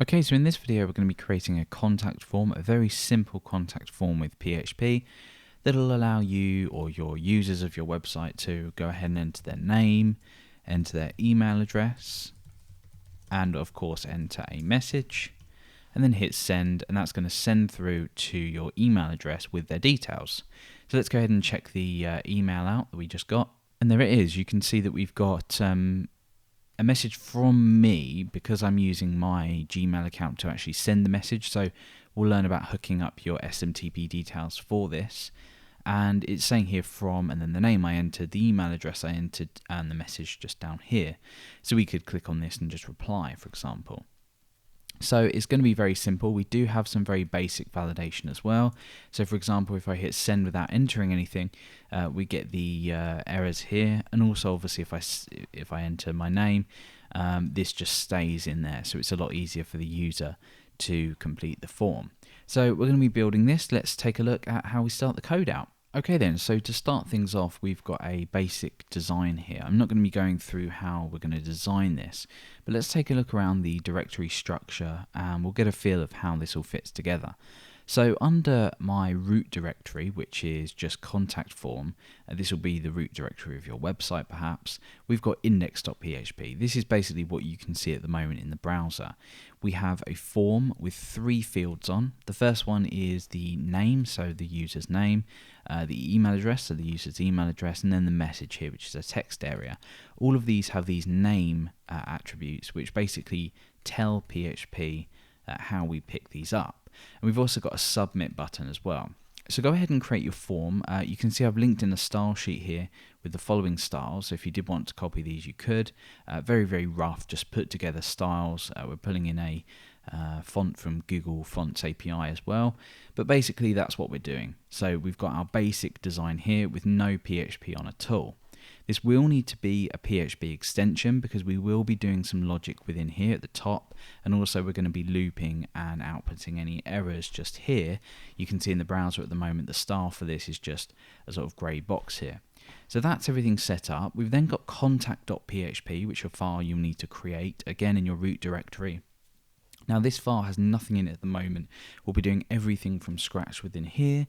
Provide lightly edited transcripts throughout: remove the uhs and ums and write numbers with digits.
Okay, so in this video we're going to be creating a contact form, a very simple contact form with PHP that'll allow you or your users of your website to go ahead and enter their name, enter their email address, and of course enter a message, and then hit send, and that's going to send through to your email address with their details. So let's go ahead and check the email out that we just got, and there it is. You can see that we've got a message from me because I'm using my Gmail account to actually send the message. So we'll learn about hooking up your SMTP details for this. And it's saying here from, and then the name I entered, the email address I entered, and the message just down here. So we could click on this and just reply, for example. So it's going to be very simple. We do have some very basic validation as well. So for example, if I hit send without entering anything, we get the errors here. And also obviously if I enter my name, this just stays in there. So it's a lot easier for the user to complete the form. So we're going to be building this. Let's take a look at how we start the code out. Okay then, so to start things off, we've got a basic design here. I'm not going to be going through how we're going to design this, but let's take a look around the directory structure and we'll get a feel of how this all fits together. So under my root directory, which is just contact form, this will be the root directory of your website perhaps, we've got index.php. This is basically what you can see at the moment in the browser. We have a form with 3 fields on. The first one is the name, so the user's name, the email address, so the user's email address, and then the message here, which is a text area. All of these have these name attributes, which basically tell PHP how we pick these up. And we've also got a submit button as well. So go ahead and create your form. You can see I've linked in a style sheet here with the following styles. So if you did want to copy these, you could. Very, very rough, just put together styles. We're pulling in a font from Google Fonts API as well. But basically that's what we're doing. So we've got our basic design here with no PHP on at all. This will need to be a PHP extension because we will be doing some logic within here at the top, and also we're going to be looping and outputting any errors just here. You can see in the browser at the moment the style for this is just a sort of grey box here. So that's everything set up. We've then got contact.php, which is a file you'll need to create, again in your root directory. Now this file has nothing in it at the moment. We'll be doing everything from scratch within here.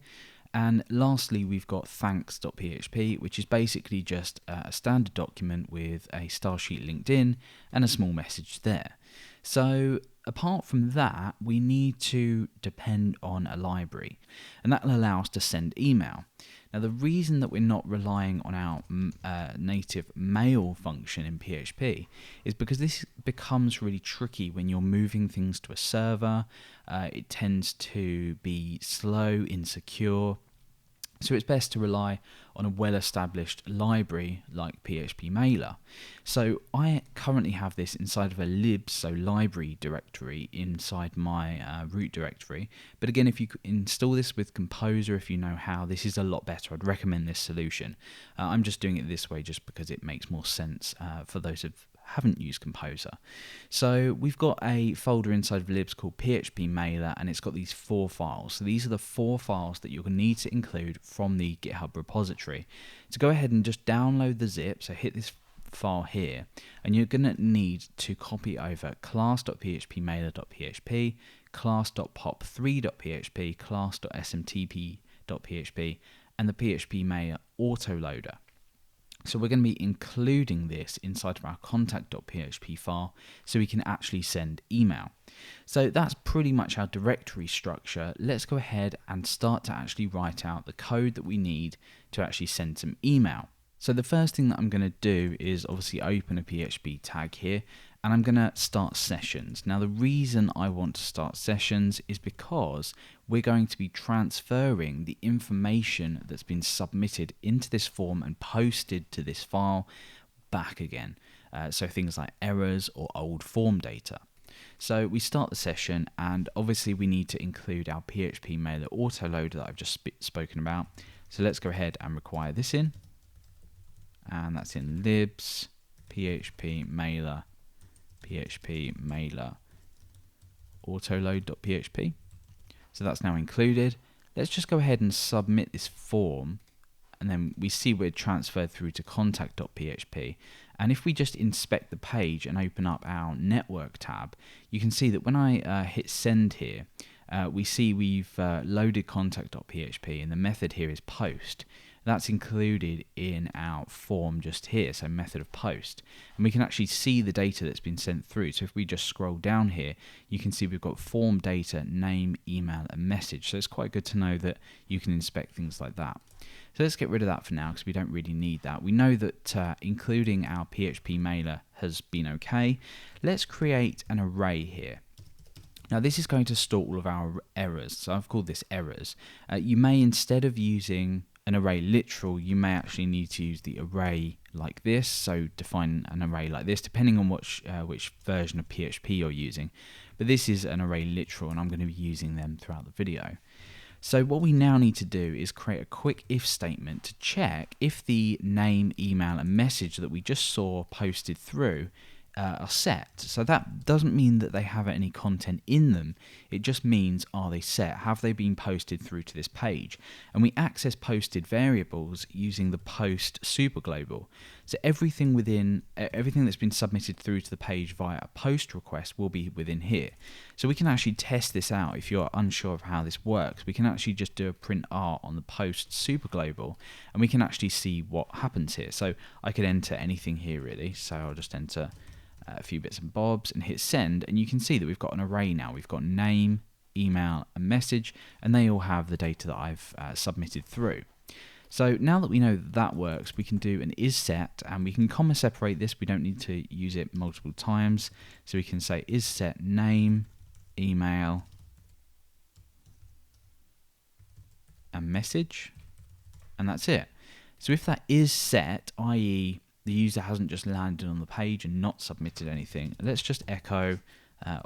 And lastly, we've got thanks.php, which is basically just a standard document with a style sheet linked in and a small message there. So apart from that, we need to depend on a library, and that will allow us to send email. Now the reason that we're not relying on our native mail function in PHP is because this becomes really tricky when you're moving things to a server. It tends to be slow, insecure. So it's best to rely on a well-established library like PHP Mailer. So I currently have this inside of a libs, so library directory inside my root directory. But again, if you install this with Composer, if you know how, this is a lot better. I'd recommend this solution. I'm just doing it this way just because it makes more sense for those of haven't used Composer. So we've got a folder inside of libs called PHP Mailer, and it's got these 4 files. So these are the 4 files that you're going to need to include from the GitHub repository. So go ahead and just download the zip, so hit this file here, and you're going to need to copy over class.phpmailer.php, class.pop3.php, class.smtp.php, and the PHP Mailer Autoloader. So we're going to be including this inside of our contact.php file so we can actually send email. So that's pretty much our directory structure. Let's go ahead and start to actually write out the code that we need to actually send some email. So the first thing that I'm going to do is obviously open a PHP tag here, and I'm going to start sessions. Now the reason I want to start sessions is because we're going to be transferring the information that's been submitted into this form and posted to this file back again. So things like errors or old form data. So we start the session, and obviously we need to include our PHP Mailer Autoload that I've just spoken about. So let's go ahead and require this in. And that's in libs, PHP Mailer Autoload.php. So that's now included. Let's just go ahead and submit this form, and then we see we're transferred through to contact.php, And if we just inspect the page and open up our network tab, you can see that when I hit send here, we see we've loaded contact.php and the method here is post. That's included in our form just here, so method of post. And we can actually see the data that's been sent through. So if we just scroll down here, you can see we've got form data, name, email, and message. So it's quite good to know that you can inspect things like that. So let's get rid of that for now because we don't really need that. We know that including our PHP mailer has been okay. Let's create an array here. Now this is going to store all of our errors. So I've called this errors. You may, instead of using an array literal, you may actually need to use the array like this. So define an array like this, depending on which version of PHP you're using. But this is an array literal, and I'm going to be using them throughout the video. So what we now need to do is create a quick if statement to check if the name, email, and message that we just saw posted through are set. So that doesn't mean that they have any content in them. It just means, are they set? Have they been posted through to this page? And we access posted variables using the post superglobal. So everything that's been submitted through to the page via a post request will be within here. So we can actually test this out. If you're unsure of how this works, we can actually just do a print R on the post superglobal, and we can actually see what happens here. So I could enter anything here really. So I'll just enter a few bits and bobs and hit send, and you can see that we've got an array now. We've got name, email, and message, and they all have the data that I've submitted through. So now that we know that works, we can do an isSet, and we can comma separate this. We don't need to use it multiple times. So we can say isSet name, email, and message, and that's it. So if that is set, i.e. the user hasn't just landed on the page and not submitted anything, let's just echo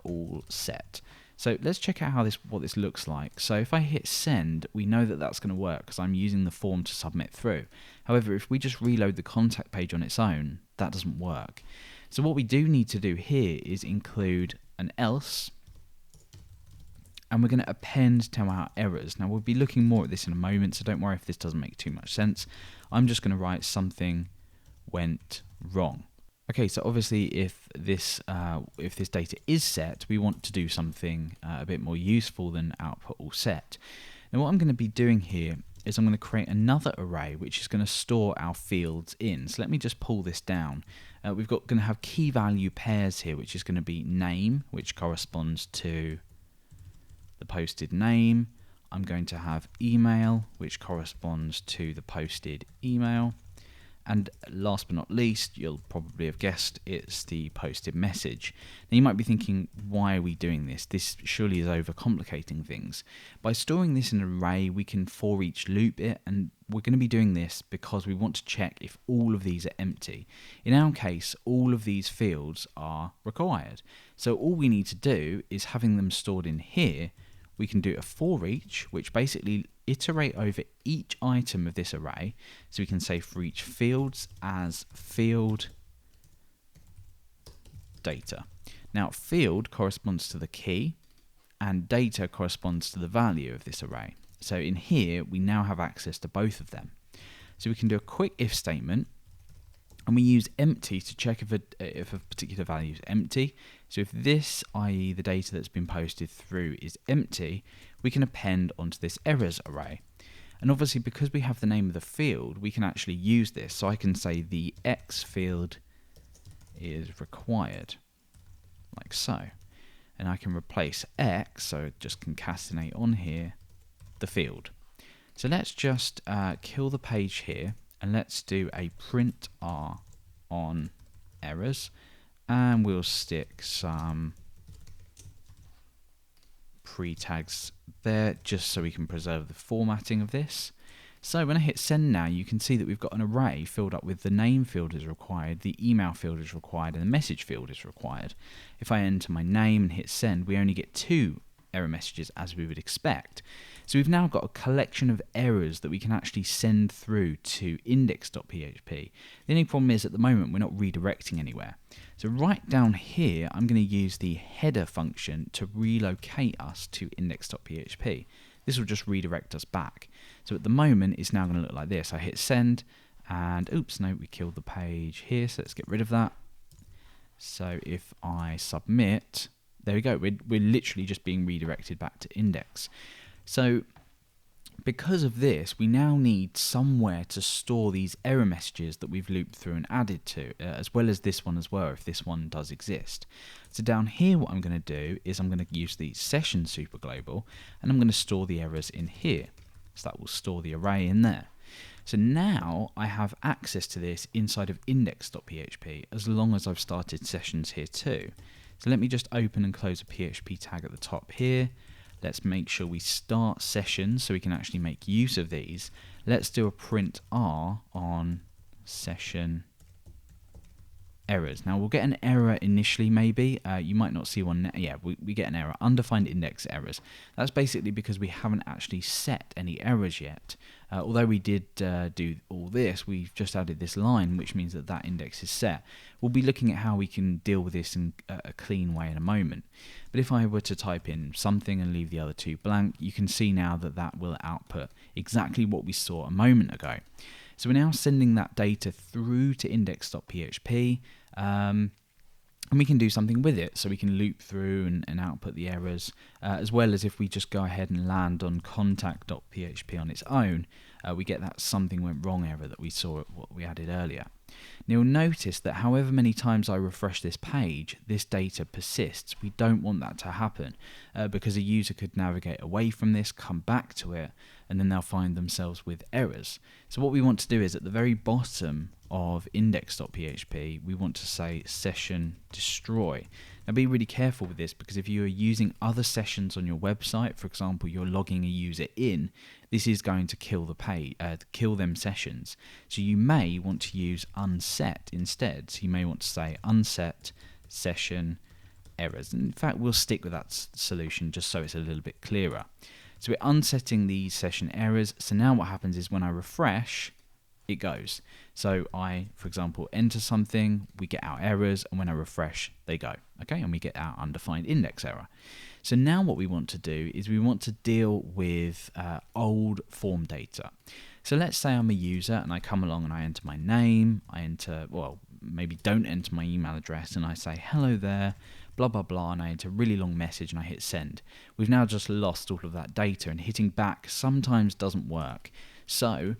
all set. So let's check out what this looks like. So if I hit send, we know that that's going to work because I'm using the form to submit through. However, if we just reload the contact page on its own, that doesn't work. So what we do need to do here is include an else, and we're going to append to our errors. Now we'll be looking more at this in a moment, so don't worry if this doesn't make too much sense. I'm just going to write something went wrong. Okay, so obviously if this data is set, we want to do something a bit more useful than output all set. Now what I'm going to be doing here is I'm going to create another array which is going to store our fields in. So let me just pull this down. We've got going to have key value pairs here, which is going to be name, which corresponds to the posted name. I'm going to have email, which corresponds to the posted email. And last but not least, you'll probably have guessed it's the posted message. Now you might be thinking, why are we doing this? This surely is overcomplicating things. By storing this in an array, we can for each loop it, and we're going to be doing this because we want to check if all of these are empty. In our case, all of these fields are required. So all we need to do is, having them stored in here, we can do a for each, which basically iterate over each item of this array. So we can say for each fields as field data. Now field corresponds to the key and data corresponds to the value of this array. So in here we now have access to both of them. So we can do a quick if statement, and we use empty to check if a particular value is empty. So if this, i.e. the data that's been posted through, is empty, we can append onto this errors array. And obviously because we have the name of the field, we can actually use this. So I can say the X field is required, like so. And I can replace X, so just concatenate on here, the field. So let's just kill the page here, and let's do a print R on errors, and we'll stick some pre-tags there just so we can preserve the formatting of this. So when I hit send now, you can see that we've got an array filled up with the name field is required, the email field is required, and the message field is required. If I enter my name and hit send, we only get 2 error messages as we would expect. So we've now got a collection of errors that we can actually send through to index.php. The only problem is at the moment we're not redirecting anywhere. So right down here I'm going to use the header function to relocate us to index.php. This will just redirect us back. So at the moment it's now going to look like this. I hit send And oops, no, we killed the page here, so let's get rid of that. So if I submit, there we go, we're literally just being redirected back to index. So because of this, we now need somewhere to store these error messages that we've looped through and added to, as well as this one as well, if this one does exist. So down here, what I'm going to do is I'm going to use the session superglobal, and I'm going to store the errors in here. So that will store the array in there. So now I have access to this inside of index.php as long as I've started sessions here too. So let me just open and close a PHP tag at the top here. Let's make sure we start sessions so we can actually make use of these. Let's do a print R on session errors. Now we'll get an error initially maybe. You might not see one. Yeah, we get an error. Undefined index errors. That's basically because we haven't actually set any errors yet. Although we did do all this, we've just added this line, which means that that index is set. We'll be looking at how we can deal with this in a clean way in a moment. But if I were to type in something and leave the other two blank, you can see now that that will output exactly what we saw a moment ago. So we're now sending that data through to index.php, and we can do something with it. So we can loop through and output the errors, as well as if we just go ahead and land on contact.php on its own, we get that something went wrong error that we saw what we added earlier. Now you'll notice that however many times I refresh this page, this data persists. We don't want that to happen because a user could navigate away from this, come back to it, and then they'll find themselves with errors. So what we want to do is at the very bottom of index.php, we want to say session destroy. Now be really careful with this, because if you are using other sessions on your website, for example, you're logging a user in, this is going to kill the page, kill them sessions. So you may want to use unset instead. So you may want to say unset session errors. And in fact, we'll stick with that solution just so it's a little bit clearer. So we're unsetting these session errors. So now what happens is when I refresh, it goes. So I, for example, enter something, we get our errors, and when I refresh, they go. Okay, and we get our undefined index error. So now what we want to do is we want to deal with old form data. So let's say I'm a user and I come along and I enter my name, I enter, well, maybe don't enter my email address, and I say, hello there, blah, blah, blah, and I enter a really long message and I hit send. We've now just lost all of that data, and hitting back sometimes doesn't work. So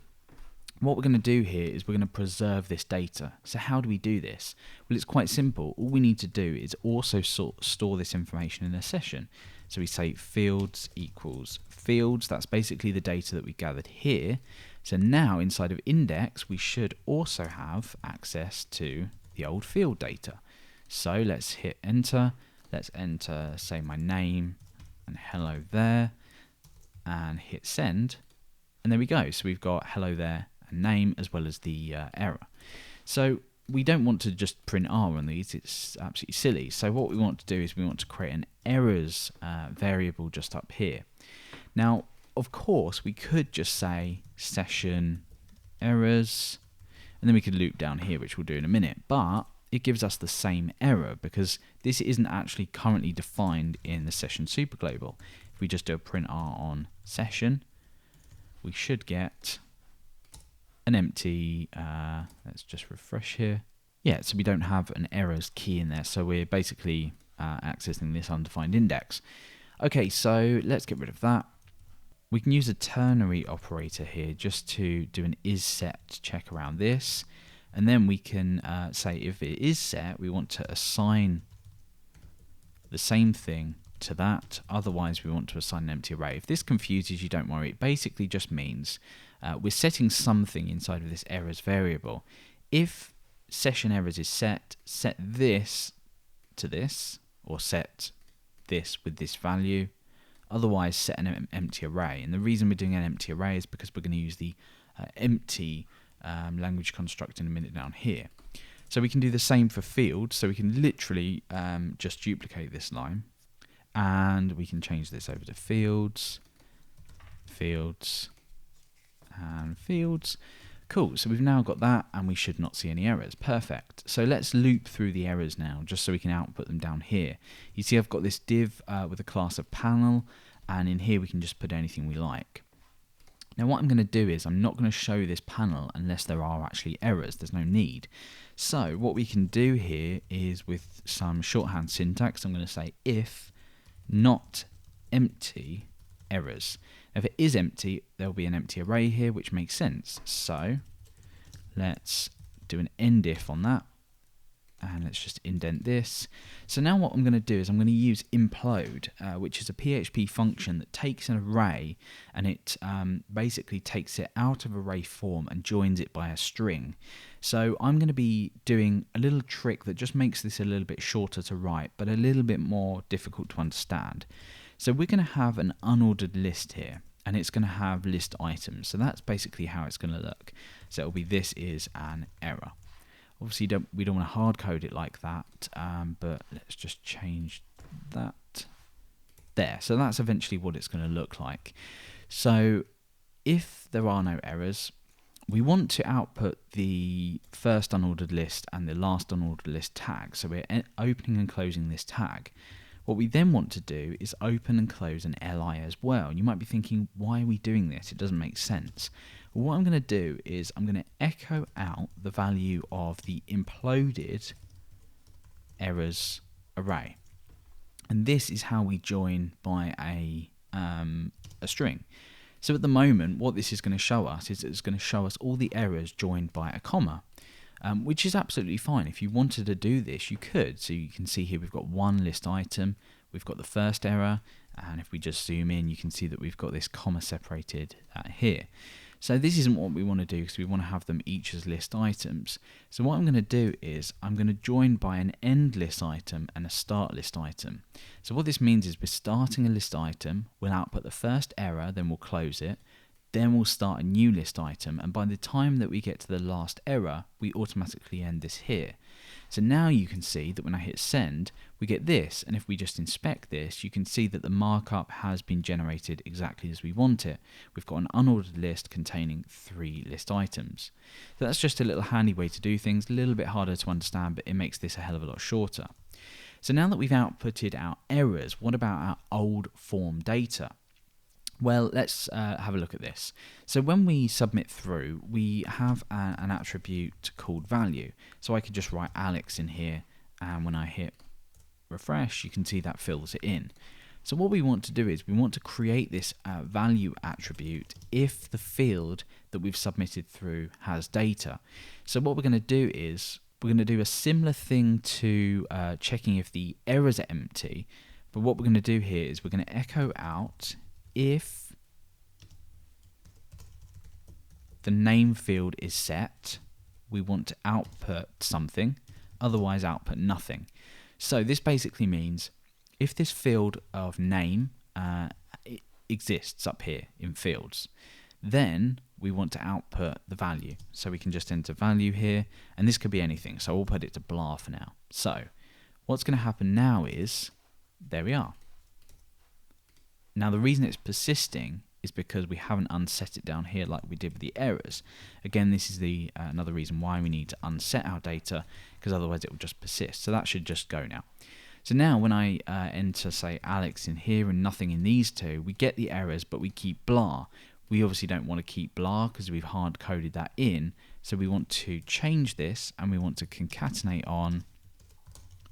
what we're going to do here is we're going to preserve this data. So how do we do this? Well, it's quite simple. All we need to do is also store this information in a session. So we say fields equals fields. That's basically the data that we gathered here. So now inside of index, we should also have access to the old field data. So let's hit enter. Let's enter, say, my name and hello there, and hit send. And there we go. So we've got hello there and name as well as the error. So we don't want to just print R on these. It's absolutely silly. So what we want to do is we want to create an errors variable just up here. Now, of course, we could just say session errors, and then we could loop down here, which we'll do in a minute. But it gives us the same error because this isn't actually currently defined in the session superglobal. If we just do a print R on session, we should get an empty, let's just refresh here. Yeah, so we don't have an errors key in there, so we're basically accessing this undefined index. Okay, so let's get rid of that. We can use a ternary operator here just to do an isSet check around this, and then we can say if it is set, we want to assign the same thing to that, otherwise we want to assign an empty array. If this confuses you, don't worry, it basically just means we're setting something inside of this errors variable. If session errors is set this to this, or set this with this value, otherwise set an empty array. And the reason we're doing an empty array is because we're going to use the empty language construct in a minute down here. So we can do the same for fields, so we can literally just duplicate this line, and we can change this over to fields, fields, and fields. Cool, so we've now got that, and we should not see any errors. Perfect. So let's loop through the errors now, just so we can output them down here. You see I've got this div with a class of panel, and in here we can just put anything we like. Now what I'm going to do is I'm not going to show this panel unless there are actually errors. There's no need. So what we can do here is with some shorthand syntax, I'm going to say if not empty errors. Now, if it is empty, there'll be an empty array here, which makes sense. So let's do an end if on that. And let's just indent this. So now what I'm going to do is I'm going to use Implode, which is a PHP function that takes an array and it basically takes it out of array form and joins it by a string. So I'm going to be doing a little trick that just makes this a little bit shorter to write, but a little bit more difficult to understand. So we're going to have an unordered list here, and it's going to have list items. So that's basically how it's going to look. So it'll be this is an error. Obviously, we don't want to hard code it like that, but let's just change that there. So that's eventually what it's going to look like. So if there are no errors, we want to output the first unordered list and the last unordered list tag. So we're opening and closing this tag. What we then want to do is open and close an li as well. You might be thinking, why are we doing this? It doesn't make sense. Well, what I'm going to do is I'm going to echo out the value of the imploded errors array. And this is how we join by a string. So at the moment, what this is going to show us is it's going to show us all the errors joined by a comma. Which is absolutely fine. If you wanted to do this, you could. So you can see here we've got one list item, we've got the first error, and if we just zoom in, you can see that we've got this comma separated here. So this isn't what we want to do because we want to have them each as list items. So what I'm going to do is I'm going to join by an end list item and a start list item. So what this means is we're starting a list item, we'll output the first error, then we'll close it. Then we'll start a new list item, and by the time that we get to the last error, we automatically end this here. So now you can see that when I hit send, we get this, and if we just inspect this, you can see that the markup has been generated exactly as we want it. We've got an unordered list containing 3 list items. So that's just a little handy way to do things, a little bit harder to understand, but it makes this a hell of a lot shorter. So now that we've outputted our errors, what about our old form data? Well, let's have a look at this. So when we submit through, we have an attribute called value. So I could just write Alex in here, and when I hit refresh, you can see that fills it in. So what we want to do is we want to create this value attribute if the field that we've submitted through has data. So what we're going to do is we're going to do a similar thing to checking if the errors are empty, but what we're going to do here is we're going to echo out if the name field is set, we want to output something, otherwise output nothing. So this basically means if this field of name it exists up here in fields, then we want to output the value. So we can just enter value here, and this could be anything. So we'll put it to blah for now. So what's going to happen now is, there we are. Now the reason it's persisting is because we haven't unset it down here like we did with the errors. Again, this is the another reason why we need to unset our data, because otherwise it will just persist. So that should just go now. So now when I enter, say, Alex in here and nothing in these two, we get the errors, but we keep blah. We obviously don't want to keep blah because we've hard coded that in. So we want to change this, and we want to concatenate on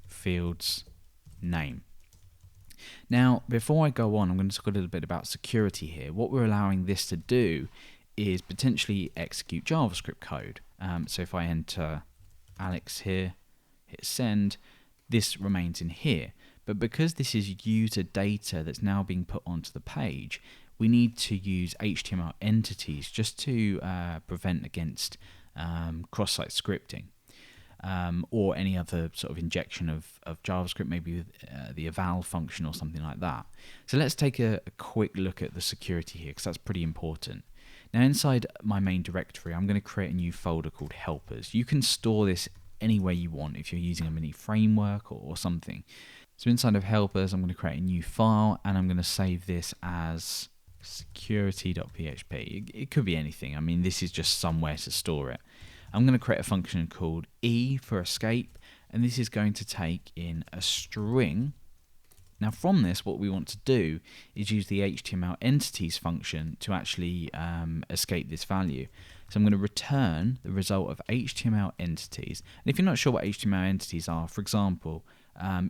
fields name. Now, before I go on, I'm going to talk a little bit about security here. What we're allowing this to do is potentially execute JavaScript code. So if I enter Alex here, hit send, this remains in here. But because this is user data that's now being put onto the page, we need to use HTML entities just to prevent against cross-site scripting. Or any other sort of injection of JavaScript, maybe with the eval function or something like that. So let's take a quick look at the security here, because that's pretty important. Now inside my main directory, I'm going to create a new folder called helpers. You can store this any way you want if you're using a mini framework or something. So inside of helpers, I'm going to create a new file, and I'm going to save this as security.php. It could be anything. I mean, this is just somewhere to store it. I'm going to create a function called E for escape, and this is going to take in a string. Now from this, what we want to do is use the HTML entities function to actually escape this value. So I'm going to return the result of HTML entities. And if you're not sure what HTML entities are, for example,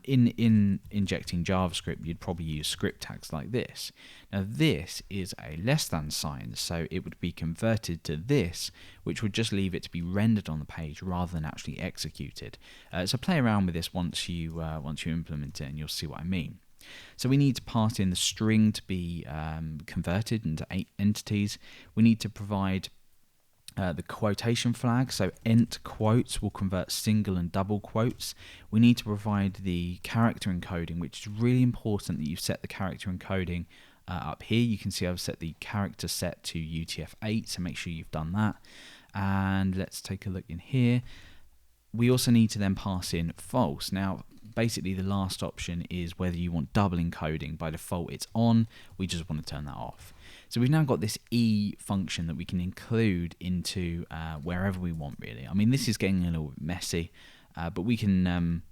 in injecting JavaScript, you'd probably use script tags like this. Now this is a less than sign, so it would be converted to this, which would just leave it to be rendered on the page rather than actually executed. So play around with this once you implement it, and you'll see what I mean. So we need to pass in the string to be converted into 8 entities. We need to provide the quotation flag, so ent quotes will convert single and double quotes. We need to provide the character encoding, which is really important that you set the character encoding up here. You can see I've set the character set to UTF-8, so make sure you've done that. And let's take a look in here. We also need to then pass in false. Now basically the last option is whether you want double encoding. By default it's on, we just want to turn that off. So we've now got this E function that we can include into wherever we want, really. I mean, this is getting a little bit messy, but we can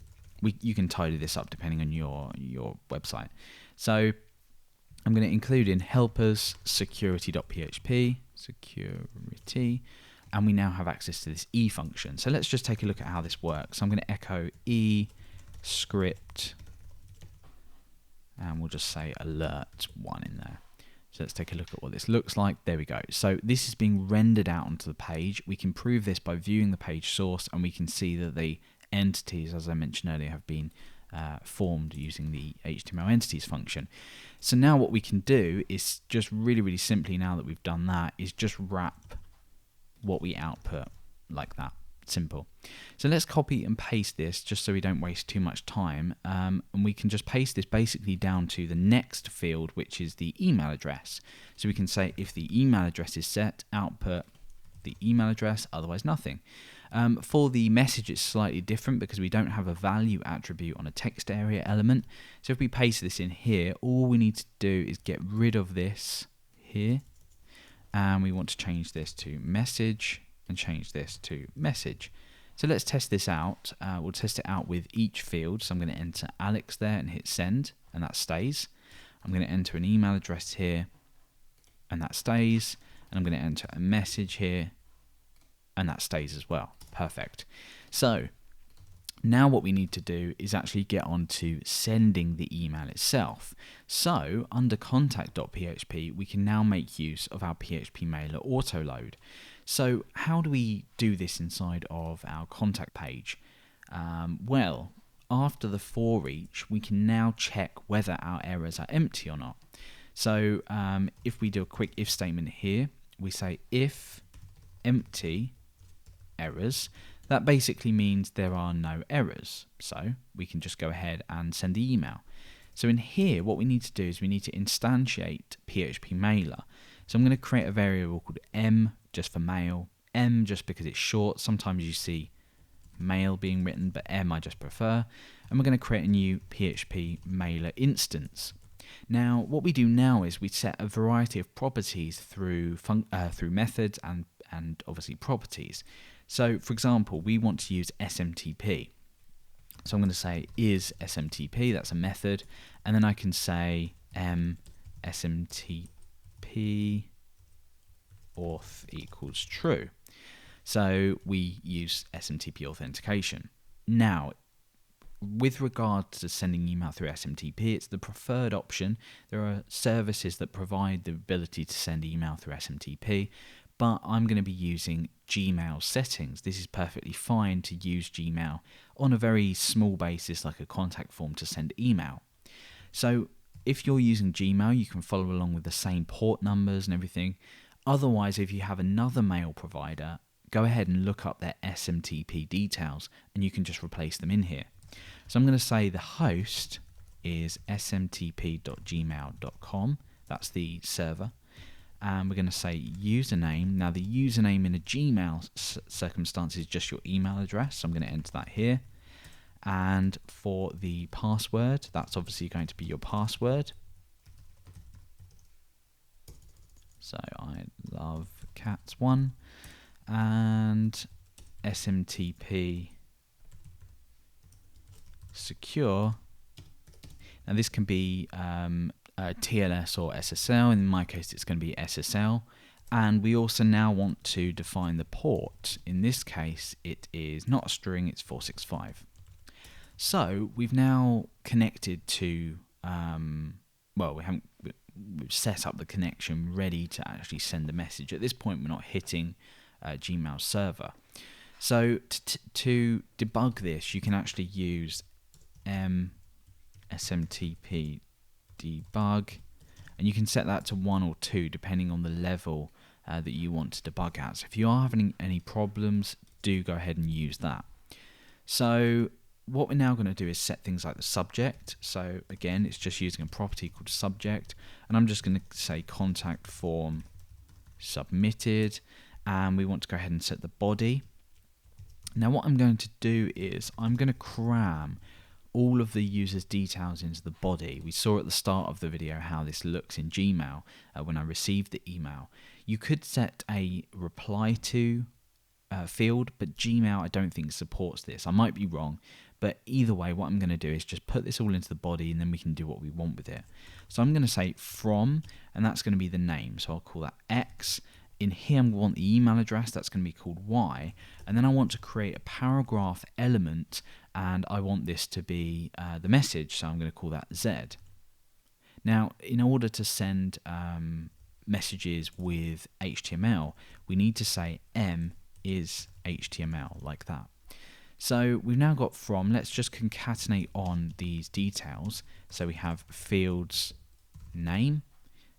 you can tidy this up depending on your website. So I'm going to include in helpers security.php, security, and we now have access to this E function. So let's just take a look at how this works. So I'm going to echo E script, and we'll just say alert1 in there. So let's take a look at what this looks like. There we go. So this is being rendered out onto the page. We can prove this by viewing the page source, and we can see that the entities, as I mentioned earlier, have been formed using the HTML entities function. So now what we can do is just really simply, now that we've done that, is just wrap what we output like that. Simple. So let's copy and paste this just so we don't waste too much time, and we can just paste this basically down to the next field, which is the email address. So we can say if the email address is set, output the email address, otherwise nothing. For the message it's slightly different because we don't have a value attribute on a text area element. So if we paste this in here, all we need to do is get rid of this here, and we want to change this to message and change this to message. So let's test this out. We'll test it out with each field. So I'm going to enter Alex there and hit send, and that stays. I'm going to enter an email address here, and that stays. And I'm going to enter a message here, and that stays as well. Perfect. So now what we need to do is actually get on to sending the email itself. So under contact.php, we can now make use of our PHP Mailer Autoload. So how do we do this inside of our contact page? Well, after the for each, we can now check whether our errors are empty or not. So if we do a quick if statement here, we say if empty errors, that basically means there are no errors. So we can just go ahead and send the email. So in here, what we need to do is we need to instantiate PHP Mailer. So I'm going to create a variable called M just for mail, M just because it's short. Sometimes you see mail being written, but M I just prefer. And we're going to create a new PHP Mailer instance. Now, what we do now is we set a variety of properties through methods and obviously properties. So, for example, we want to use SMTP. So I'm going to say is SMTP, that's a method, and then I can say SMTP auth equals true. So we use SMTP authentication. Now, with regard to sending email through SMTP, it's the preferred option. There are services that provide the ability to send email through SMTP, but I'm going to be using Gmail settings. This is perfectly fine to use Gmail on a very small basis, like a contact form, to send email. So if you're using Gmail, you can follow along with the same port numbers and everything. Otherwise, if you have another mail provider, go ahead and look up their SMTP details, and you can just replace them in here. So I'm going to say the host is smtp.gmail.com. That's the server. And we're going to say username. Now the username in a Gmail circumstance is just your email address. So I'm going to enter that here. And for the password, that's obviously going to be your password. So I love cats1 and SMTP secure. Now this can be TLS or SSL. In my case, it's going to be SSL. And we also now want to define the port. In this case, it is not a string, it's 465. So we've now connected to, we've set up the connection ready to actually send the message. At this point, we're not hitting Gmail's server. So to debug this, you can actually use Smtp Debug, and you can set that to 1 or 2 depending on the level that you want to debug at. So if you are having any problems, do go ahead and use that. So what we're now going to do is set things like the subject. So again, it's just using a property called subject, and I'm just going to say contact form submitted, and we want to go ahead and set the body. Now what I'm going to do is I'm going to cram all of the user's details into the body. We saw at the start of the video how this looks in Gmail when I received the email. You could set a reply to field, but Gmail I don't think supports this. I might be wrong, but either way what I'm going to do is just put this all into the body, and then we can do what we want with it. So I'm going to say from, and that's going to be the name, so I'll call that X. In here I want the email address, that's going to be called Y, and then I want to create a paragraph element, and I want this to be the message, so I'm going to call that Z. Now in order to send messages with HTML, we need to say M is HTML, like that. So we've now got from. Let's just concatenate on these details. So we have fields name,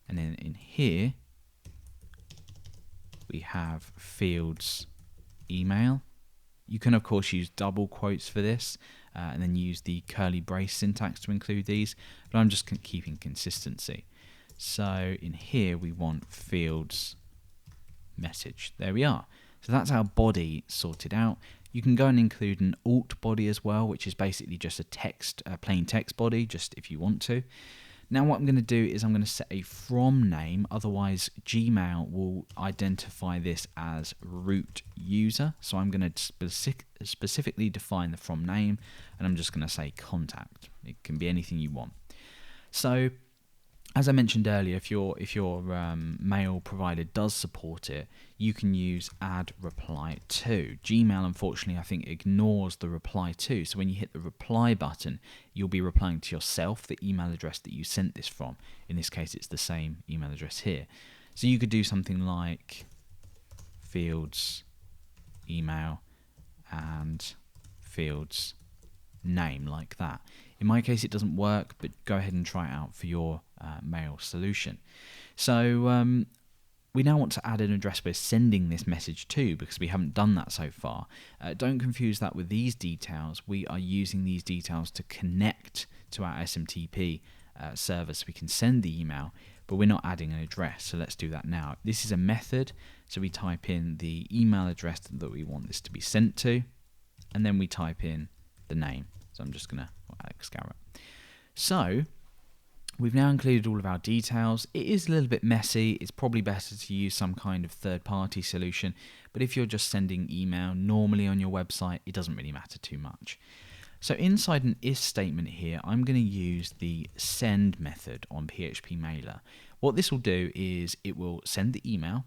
and then in here we have fields email. You can of course use double quotes for this, and then use the curly brace syntax to include these, but I'm just keeping consistency. So in here we want fields message. There we are. So that's our body sorted out. You can go and include an alt body as well, which is basically just a plain text body, just if you want to. Now what I'm going to do is I'm going to set a from name, otherwise Gmail will identify this as root user. So I'm going to specifically define the from name, and I'm just going to say contact. It can be anything you want. So as I mentioned earlier, if your mail provider does support it, you can use add reply to. Gmail, unfortunately, I think ignores the reply to. So when you hit the reply button, you'll be replying to yourself, the email address that you sent this from. In this case, it's the same email address here. So you could do something like fields email and fields name, like that. In my case, it doesn't work, but go ahead and try it out for your mail solution. So we now want to add an address we're sending this message to, because we haven't done that so far. Don't confuse that with these details. We are using these details to connect to our SMTP server so we can send the email, but we're not adding an address. So let's do that now. This is a method, so we type in the email address that we want this to be sent to, and then we type in the name. So I'm just going to Alex Garrett. So we've now included all of our details. It is a little bit messy. It's probably better to use some kind of third-party solution, but if you're just sending email normally on your website, it doesn't really matter too much. So inside an if statement here, I'm going to use the send method on PHP Mailer. What this will do is it will send the email,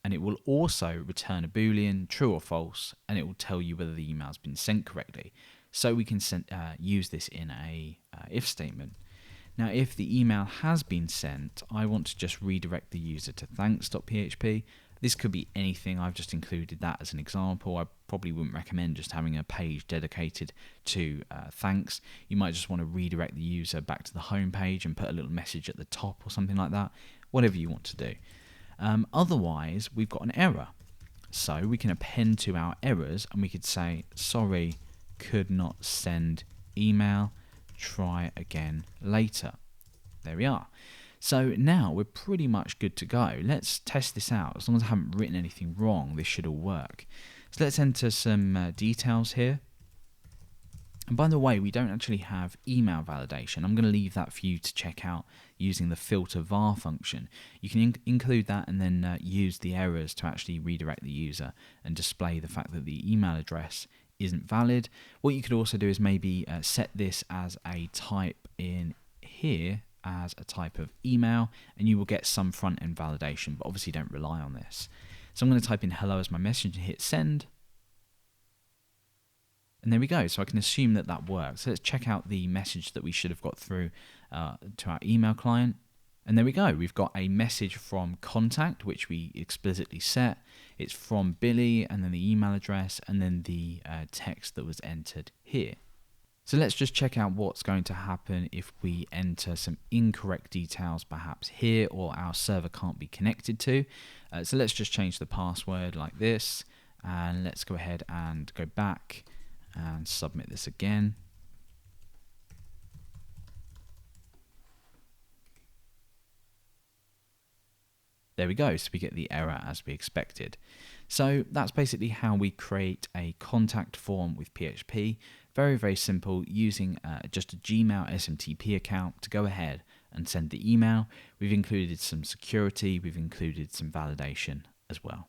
and it will also return a boolean, true or false, and it will tell you whether the email has been sent correctly. So we can use this in a if statement. Now if the email has been sent, I want to just redirect the user to thanks.php. This could be anything. I've just included that as an example. I probably wouldn't recommend just having a page dedicated to thanks. You might just want to redirect the user back to the home page and put a little message at the top or something like that, whatever you want to do. Otherwise, we've got an error. So we can append to our errors, and we could say, sorry, could not send email, try again later. There we are. So now we're pretty much good to go. Let's test this out. As long as I haven't written anything wrong, this should all work. So let's enter some details here. And by the way, we don't actually have email validation. I'm going to leave that for you to check out using the filter var function. You can include that and then use the errors to actually redirect the user and display the fact that the email address isn't valid. What you could also do is maybe set this as a type in here as a type of email, and you will get some front-end validation, but obviously don't rely on this. So I'm going to type in hello as my message and hit send. And there we go. So I can assume that that works. So let's check out the message that we should have got through to our email client. And there we go. We've got a message from contact, which we explicitly set. It's from Billy, and then the email address, and then the text that was entered here. So let's just check out what's going to happen if we enter some incorrect details perhaps here, or our server can't be connected to. So let's just change the password like this, and let's go ahead and go back and submit this again. There we go, so we get the error as we expected. So that's basically how we create a contact form with PHP. Very, very simple, using just a Gmail SMTP account to go ahead and send the email. We've included some security, we've included some validation as well.